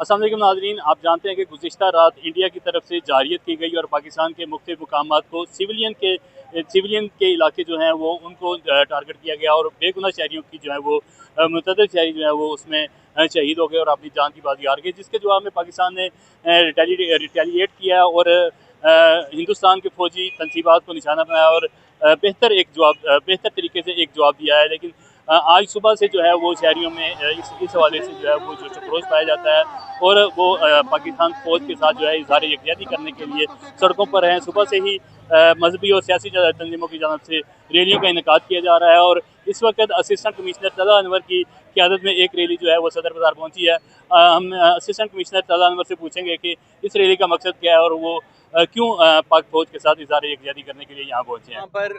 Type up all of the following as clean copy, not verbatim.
अस्सलाम वालेकुम नाज़रीन, आप जानते हैं कि गुज़िश्ता रात इंडिया की तरफ से जारियत की गई और पाकिस्तान के मुख्तलिफ मुकामात को सिविलियन के इलाके जो हैं वो उनको टारगेट किया गया और बेगुनाह शहरियों की जो है वो मुतअद्दिद शहरी जो है वो उसमें शहीद हो गए और अपनी जान की बाजी हार गए, जिसके जवाब में पाकिस्तान ने रिटेलिएट किया और हिंदुस्तान के फौजी तनसीबात को निशाना बनाया और बेहतर तरीके से एक जवाब दिया है। लेकिन आज सुबह से जो है वो शहरियों में इस हवाले से जो है वो जोश खरोश पाया जाता है और वो पाकिस्तान फौज के साथ जो है इज़हार यकजहती करने के लिए सड़कों पर हैं। सुबह से ही मजहबी और सियासी तंजीमों की जानब से रैलियों का इनेकाद किया जा रहा है और इस वक्त असिस्टेंट कमिश्नर तला अनवर की क़यादत में एक रैली जो है वो सदर बाज़ार पहुंची है। हम असिस्टेंट कमिश्नर तला अनवर से पूछेंगे कि इस रैली का मकसद क्या है और वो क्यों पाक फौज के साथ इज़हार यकजहती करने के लिए यहाँ पहुँचे हैं। यहाँ पर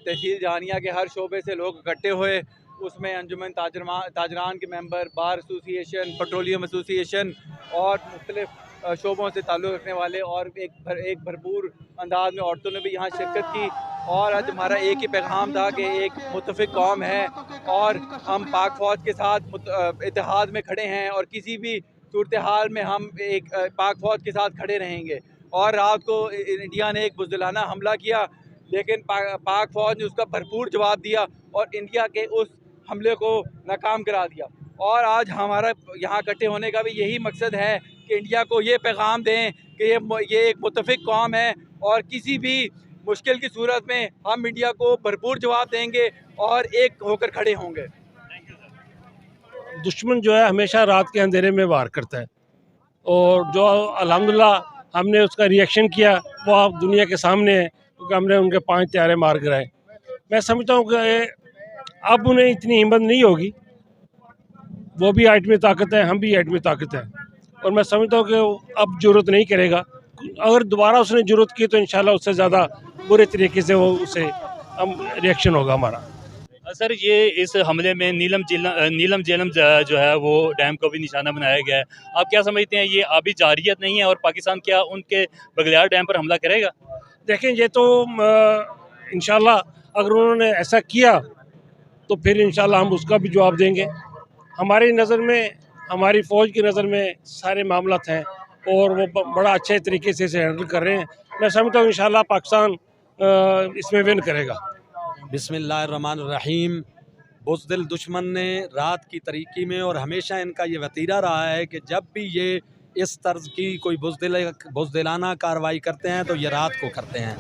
तहसील जहानिया के हर शोबे से लोग इकट्ठे हुए, उसमें अंजुमन ताजरान के member, bar association, petroleum association और मुख्तलिफ शोबों से ताल्लुक़ रखने वाले और एक भरपूर अंदाज में औरतों ने भी यहाँ शिरकत की। और आज हमारा एक ही पैगाम था कि एक मुत्तफ़िक कौम है और हम पाक फ़ौज के साथ इत्तेहाद में खड़े हैं और किसी भी सूरत हाल में हम एक पाक फ़ौज के साथ खड़े रहेंगे। और रात को इंडिया ने एक बुज़दिलाना हमला किया, लेकिन पाक फ़ौज ने उसका भरपूर जवाब दिया और इंडिया के उस हमले को नाकाम करा दिया। और आज हमारा यहाँ इकट्ठे होने का भी यही मकसद है कि इंडिया को ये पैगाम दें कि ये एक मुत्तफ़िक कौम है और किसी भी मुश्किल की सूरत में हम इंडिया को भरपूर जवाब देंगे और एक होकर खड़े होंगे। दुश्मन जो है हमेशा रात के अंधेरे में वार करता है और जो अल्हम्दुलिल्लाह हमने उसका रिएक्शन किया वो आप दुनिया के सामने है, क्योंकि हमने उनके 5 त्यारे मार गिराए। मैं समझता हूँ कि अब उन्हें इतनी हिम्मत नहीं होगी, वो भी हाइट में ताकत है, हम भी हाइट में ताकत है और मैं समझता हूँ कि अब ज़रूरत नहीं करेगा। अगर दोबारा उसने ज़रूरत की तो इंशाल्लाह उससे ज़्यादा बुरे तरीके से वो उसे हम रिएक्शन होगा हमारा। सर, ये इस हमले में नीलम झेलम जो है वो डैम को भी निशाना बनाया गया है। आप क्या समझते हैं, ये अभी जारियत नहीं है और पाकिस्तान क्या उनके बगलियार डैम पर हमला करेगा? देखें, ये तो इंशाल्लाह अगर उन्होंने ऐसा किया तो फिर इंशाल्लाह हम उसका भी जवाब देंगे। हमारी नज़र में, हमारी फ़ौज की नज़र में सारे मामलात हैं और वो बड़ा अच्छे तरीके से इसे हैंडल कर रहे हैं। मैं समझता हूँ इंशाल्लाह पाकिस्तान इसमें विन करेगा। बिस्मिल्लाहिर्रहमानिर्रहीम। बुज़दिल दुश्मन ने रात की तरीकी में और हमेशा इनका ये वतीरा रहा है कि जब भी ये इस तर्ज की कोई बुज़दिलाना कार्रवाई करते हैं तो ये रात को करते हैं।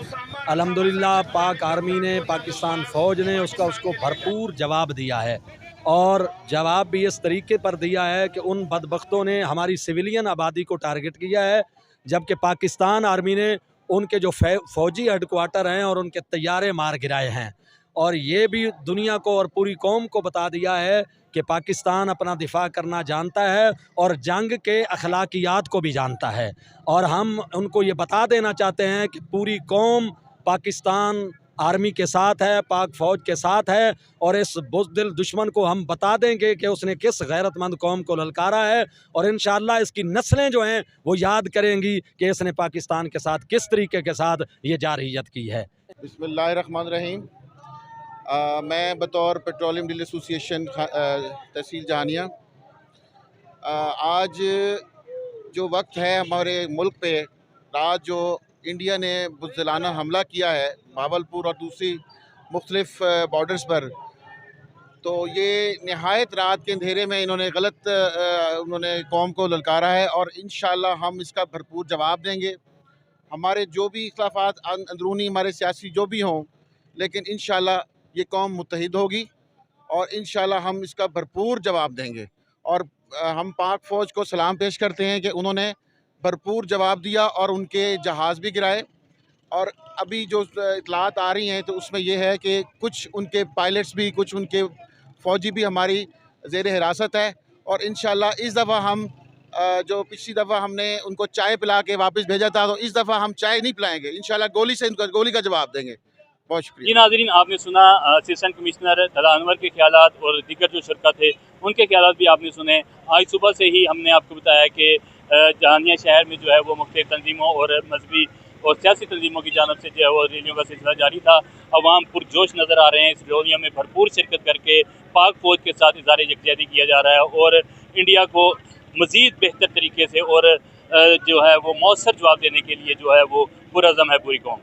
अल्हम्दुलिल्लाह पाक आर्मी ने, पाकिस्तान फ़ौज ने उसको भरपूर जवाब दिया है और जवाब भी इस तरीके पर दिया है कि उन बदबख्तों ने हमारी सिविलियन आबादी को टारगेट किया है, जबकि पाकिस्तान आर्मी ने उनके जो फ़ौजी हेडक्वार्टर हैं और उनके तैयारे मार गिराए हैं। और ये भी दुनिया को और पूरी कौम को बता दिया है कि पाकिस्तान अपना दिफा करना जानता है और जंग के अखलाकियात को भी जानता है। और हम उनको ये बता देना चाहते हैं कि पूरी कौम पाकिस्तान आर्मी के साथ है, पाक फ़ौज के साथ है और इस बुज़दिल दुश्मन को हम बता देंगे कि उसने किस गैरतमंद कौम को ललकारा है और इंशाअल्लाह इसकी नस्लें जो हैं वो याद करेंगी कि इसने पाकिस्तान के साथ किस तरीके के साथ ये जारहियत की है। बिस्मिल्लाहिर्रहमानिर्रहीम। मैं बतौर पेट्रोलियम डीलर एसोसिएशन तहसील जहानिया, आज जो वक्त है हमारे मुल्क पे, रात जो इंडिया ने बुज़दिलाना हमला किया है भावलपुर और दूसरी मुख्तलिफ बॉर्डर्स पर, तो ये नहायत रात के अंधेरे में इन्होंने उन्होंने कौम को ललकारा है और इंशाअल्लाह हम इसका भरपूर जवाब देंगे। हमारे जो भी इख्लाफात अंदरूनी हमारे सियासी जो भी हों, लेकिन इंशाअल्लाह ये कौम मुत्तहिद होगी और इंशाअल्लाह हम इसका भरपूर जवाब देंगे। और हम पाक फ़ौज को सलाम पेश करते हैं कि उन्होंने भरपूर जवाब दिया और उनके जहाज़ भी गिराए। और अभी जो इतलात आ रही हैं तो उसमें यह है कि कुछ उनके पायलट्स भी, कुछ उनके फ़ौजी भी हमारी ज़ेर हिरासत है और इंशाअल्लाह इस दफ़ा हम जो पिछली दफ़ा हमने उनको चाय पिला के वापस भेजा था, तो इस दफ़ा हम चाय नहीं पिलाएंगे, इंशाअल्लाह गोली का जवाब देंगे। बहुत शुक्रिया। जी नाज़रीन, आपने सुना असिस्टेंट कमिश्नर तला अनवर के ख्यालात और दीगर जो शुरका थे उनके ख्यालात भी आपने सुने। आज सुबह से ही हमने आपको बताया कि जहानिया शहर में जो है वो मुख्तलिफ तंजीमों और मजहबी और सियासी तंजीमों की जानब से जो है वो रैलियों का सिलसिला जारी था। अवाम पुरजोश नज़र आ रहे हैं, इस रैलियों में भरपूर शिरकत करके पाक फ़ौज के साथ इज़हार यकजहती किया जा रहा है और इंडिया को मज़ीद बेहतर तरीके से और जो है वो मौसर जवाब देने के लिए जो है वो पुरअज़म है पूरी कौम।